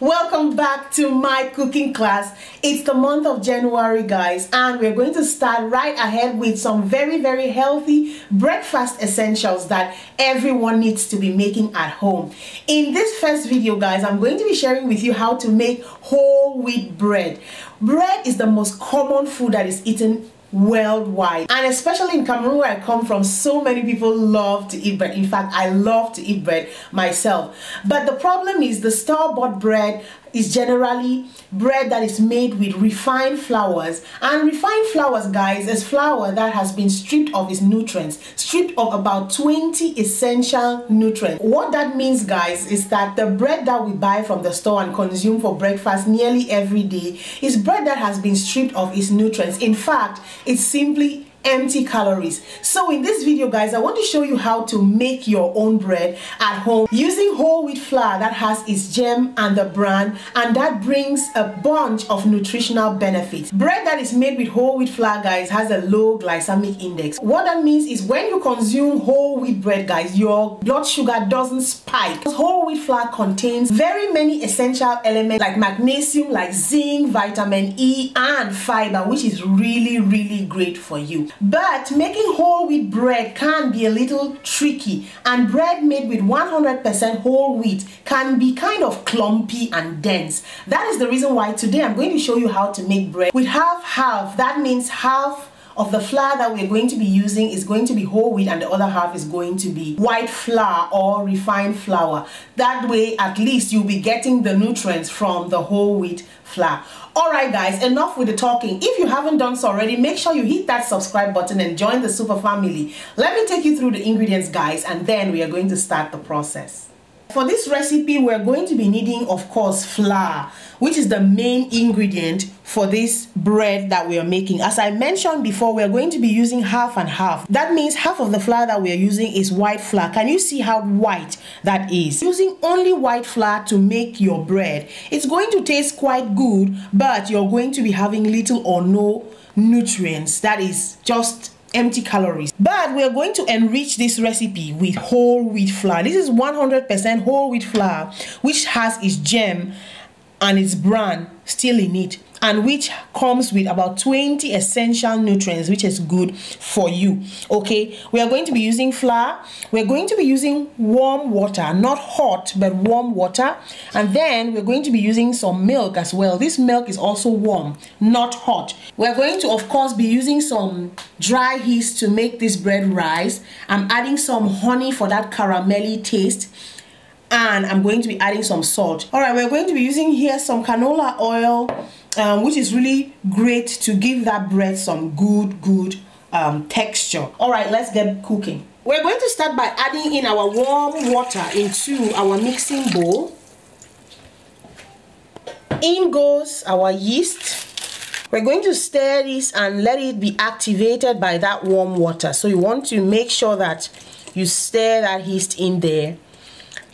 Welcome back to my cooking class. It's the month of January, guys, and we're going to start right ahead with some very healthy breakfast essentials that everyone needs to be making at home. In this first video, guys, I'm going to be sharing with you how to make whole wheat bread. Bread is the most common food that is eaten worldwide, and especially in Cameroon, where I come from, so many people love to eat bread. In fact, I love to eat bread myself. But the problem is the store-bought bread is generally bread that is made with refined flours, and refined flours, guys, is flour that has been stripped of its nutrients, stripped of about 20 essential nutrients. What that means, guys, is that the bread that we buy from the store and consume for breakfast nearly every day is bread that has been stripped of its nutrients. In fact, it's simply empty calories. So in this video, guys, I want to show you how to make your own bread at home using whole wheat flour that has its gem and the bran, and that brings a bunch of nutritional benefits. Bread that is made with whole wheat flour, guys, has a low glycemic index. What that means is when you consume whole wheat bread, guys, your blood sugar doesn't spike. Whole wheat flour contains very many essential elements like magnesium, like zinc, vitamin E, and fiber, which is really great for you. But making whole wheat bread can be a little tricky, and bread made with 100% whole wheat can be kind of clumpy and dense. That is the reason why today I'm going to show you how to make bread with half. That means half of the flour that we're going to be using is going to be whole wheat, and the other half is going to be white flour or refined flour. That way, at least you'll be getting the nutrients from the whole wheat flour. Alright, guys, enough with the talking. If you haven't done so already, make sure you hit that subscribe button and join the SUPA family. Let me take you through the ingredients, guys, and then we are going to start the process. For this recipe, we're going to be needing, of course, flour, which is the main ingredient for this bread that we are making. As I mentioned before, we're going to be using half and half. That means half of the flour that we are using is white flour. Can you see how white that is? Using only white flour to make your bread, it's going to taste quite good, but you're going to be having little or no nutrients. That is just empty calories. But we're going to enrich this recipe with whole wheat flour. This is 100% whole wheat flour, which has its gem and its bran still in it, and which comes with about 20 essential nutrients, which is good for you. Okay, we are going to be using flour. We're going to be using warm water, not hot but warm water, and then we're going to be using some milk as well. This milk is also warm, not hot. We're going to, of course, be using some dry yeast to make this bread rise. I'm adding some honey for that caramelly taste, and I'm going to be adding some salt. All right, we're going to be using here some canola oil, which is really great to give that bread some good texture. All right, let's get cooking. We're going to start by adding in our warm water into our mixing bowl. In goes our yeast. We're going to stir this and let it be activated by that warm water. So you want to make sure that you stir that yeast in there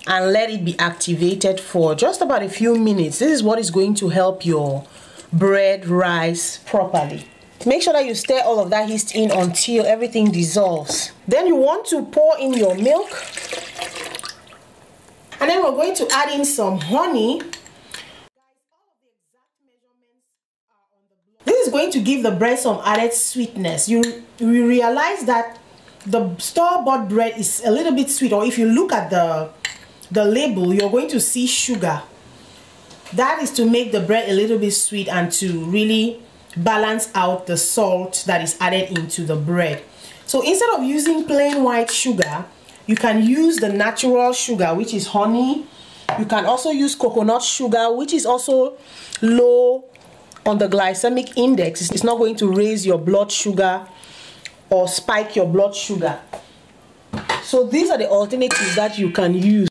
and let it be activated for just about a few minutes. This is what is going to help your bread rise properly. Make sure that you stir all of that yeast in until everything dissolves. Then you want to pour in your milk, and then we're going to add in some honey. This is going to give the bread some added sweetness. You realize that the store-bought bread is a little bit sweet, or if you look at the label, you're going to see sugar. That is to make the bread a little bit sweet and to really balance out the salt that is added into the bread. So instead of using plain white sugar, you can use the natural sugar, which is honey. You can also use coconut sugar, which is also low on the glycemic index. It's not going to raise your blood sugar or spike your blood sugar. So these are the alternatives that you can use.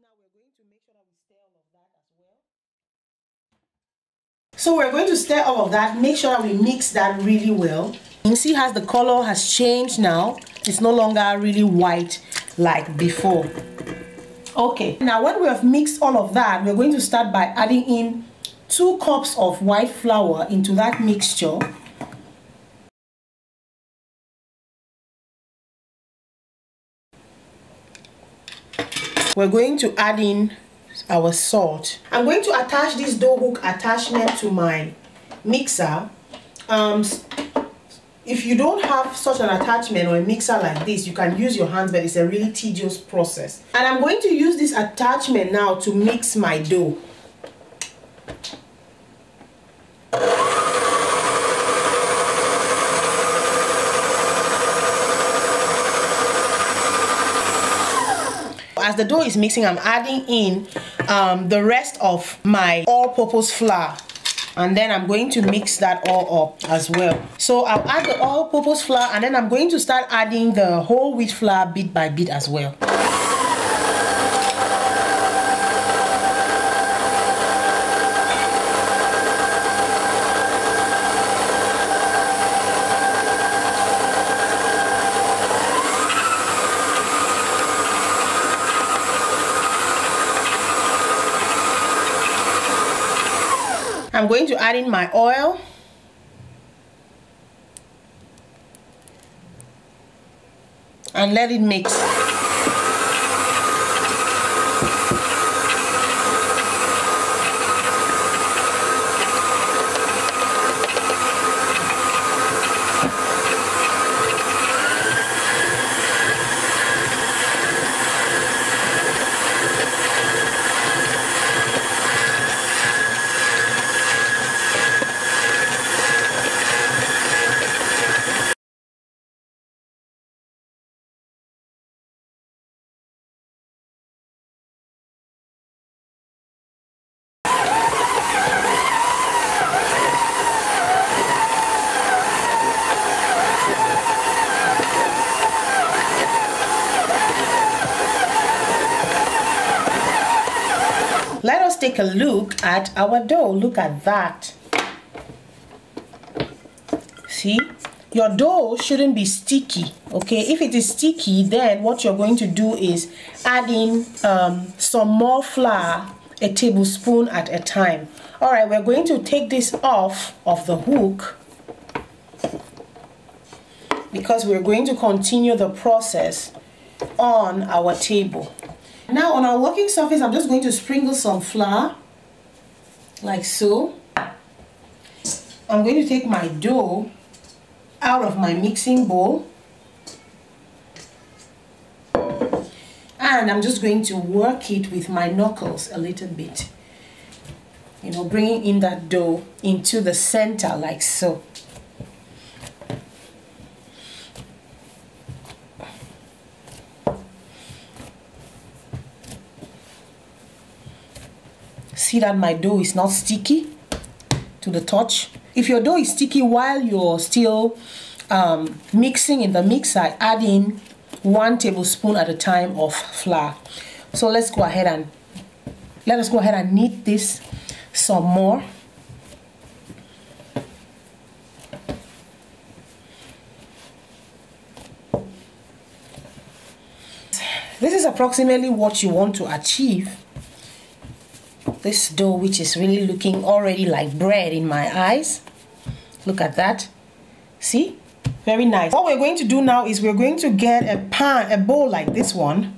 So we're going to stir all of that. Make sure that we mix that really well. You can see how the color has changed now. It's no longer really white like before. Okay, now when we have mixed all of that, we're going to start by adding in 2 cups of white flour into that mixture. We're going to add in our salt. I'm going to attach this dough hook attachment to my mixer. If you don't have such an attachment or a mixer like this, you can use your hands, but it's a really tedious process. And I'm going to use this attachment now to mix my dough. As the dough is mixing, I'm adding in the rest of my all-purpose flour. And then I'm going to mix that all up as well. So I'll add the all-purpose flour, and then I'm going to start adding the whole wheat flour bit by bit as well. I'm going to add in my oil. And let it mix. Let us take a look at our dough. Look at that. See, your dough shouldn't be sticky. Okay, if it is sticky, then what you're going to do is add in some more flour, a tablespoon at a time. All right, we're going to take this off of the hook because we're going to continue the process on our table. Now on our working surface, I'm just going to sprinkle some flour, like so. I'm going to take my dough out of my mixing bowl. And I'm just going to work it with my knuckles a little bit. You know, bringing in that dough into the center, like so. See that my dough is not sticky to the touch. If your dough is sticky while you're still mixing in the mixer, add in 1 tablespoon at a time of flour. So let's go ahead and let us go ahead and knead this some more. This is approximately what you want to achieve. This dough, which is really looking already like bread in my eyes. Look at that. See? Very nice. What we're going to do now is we're going to get a bowl like this one.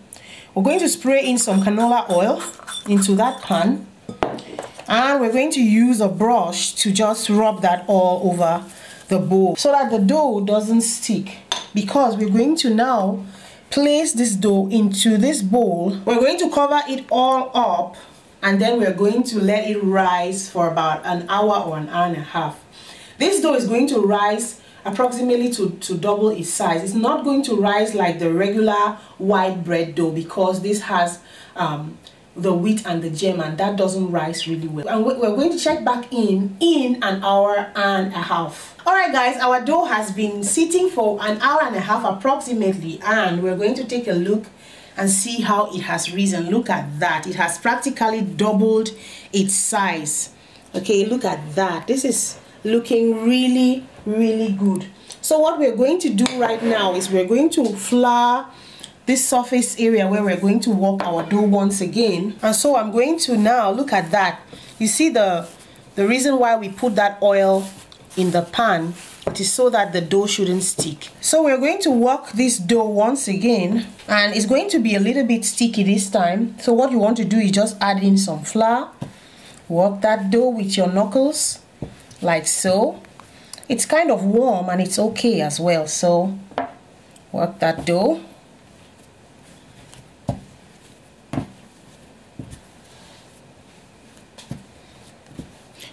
We're going to spray in some canola oil into that pan. And we're going to use a brush to just rub that all over the bowl so that the dough doesn't stick. Because we're going to now place this dough into this bowl. We're going to cover it all up. And then we're going to let it rise for about an hour or an hour and a half. This dough is going to rise approximately to double its size. It's not going to rise like the regular white bread dough because this has the wheat and the germ, and that doesn't rise really well. And we're going to check back in an hour and a half. Alright guys, our dough has been sitting for an hour and a half approximately, and we're going to take a look and see how it has risen. Look at that. It has practically doubled its size. Okay, look at that. This is looking really, really good. So what we're going to do right now is we're going to flour this surface area where we're going to work our dough once again. And so I'm going to now, look at that. You see the reason why we put that oil in the pan. It is so that the dough shouldn't stick. So we're going to work this dough once again, and it's going to be a little bit sticky this time. So what you want to do is just add in some flour. Work that dough with your knuckles like so. It's kind of warm and it's okay as well, so work that dough.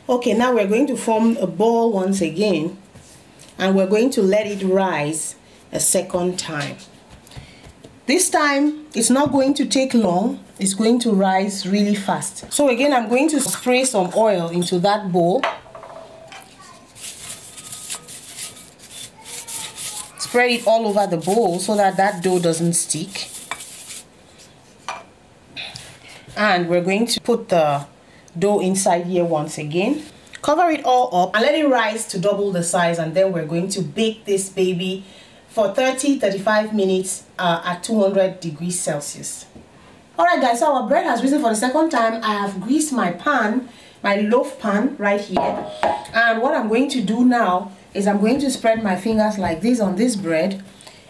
Okay, now we're going to form a ball once again, and we're going to let it rise a second time. This time it's not going to take long, it's going to rise really fast. So again, I'm going to spray some oil into that bowl. Spread it all over the bowl so that that dough doesn't stick. And we're going to put the dough inside here once again. Cover it all up and let it rise to double the size, and then we're going to bake this baby for 30-35 minutes at 200 degrees Celsius. Alright guys, so our bread has risen for the second time. I have greased my pan, my loaf pan right here, and what I'm going to do now is I'm going to spread my fingers like this on this bread.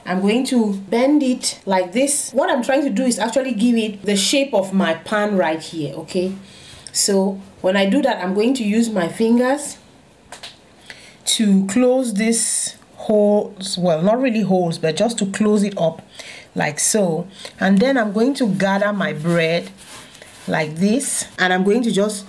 I'm going to bend it like this. What I'm trying to do is actually give it the shape of my pan right here, okay? So when I do that, I'm going to use my fingers to close this holes, well, not really holes, but just to close it up like so. And then I'm going to gather my bread like this, and I'm going to just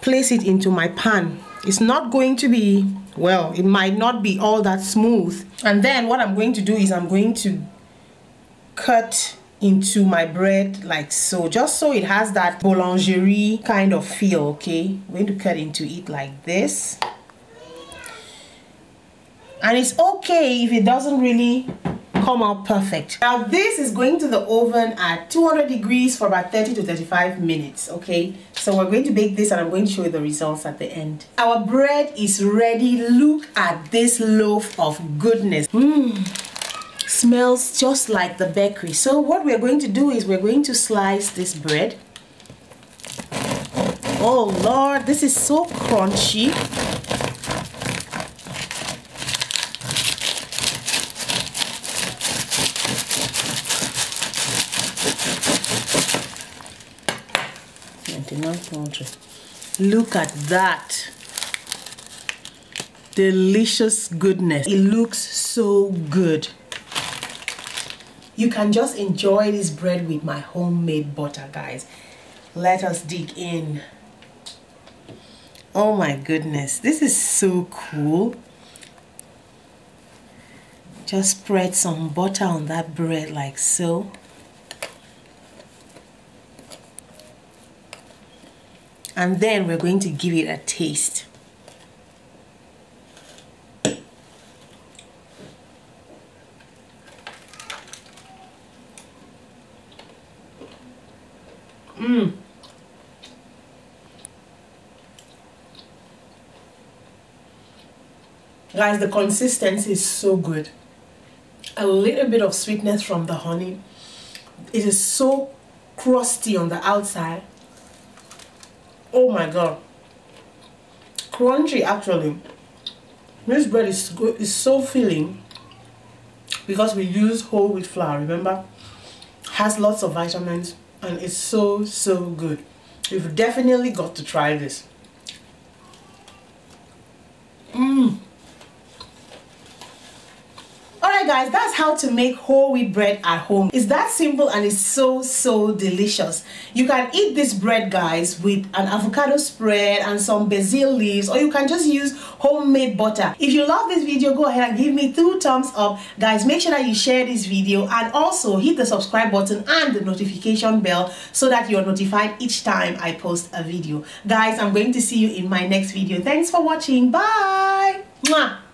place it into my pan. It's not going to be, well, it might not be all that smooth. And then what I'm going to do is I'm going to cut into my bread like so, just so it has that boulangerie kind of feel, okay? I'm going to cut into it like this. And it's okay if it doesn't really come out perfect. Now this is going to the oven at 200 degrees for about 30 to 35 minutes, okay? So we're going to bake this, and I'm going to show you the results at the end. Our bread is ready. Look at this loaf of goodness. Smells just like the bakery. So what we're going to do is we're going to slice this bread. Oh Lord, this is so crunchy. Look at that. Delicious goodness. It looks so good. You can just enjoy this bread with my homemade butter, guys. Let us dig in. Oh my goodness, this is so cool. Just spread some butter on that bread like so. And then we're going to give it a taste. Guys, the consistency is so good. A little bit of sweetness from the honey. It is so crusty on the outside. Oh my god. Crunchy actually. This bread is good, is so filling because we use whole wheat flour, remember? Has lots of vitamins and it's so good. You've definitely got to try this. Alright guys, that's how to make whole wheat bread at home. It's that simple and it's so delicious. You can eat this bread, guys, with an avocado spread and some basil leaves, or you can just use homemade butter. If you love this video, go ahead and give me 2 thumbs up. Guys, make sure that you share this video and also hit the subscribe button and the notification bell so that you're notified each time I post a video. Guys, I'm going to see you in my next video. Thanks for watching. Bye. Mwah.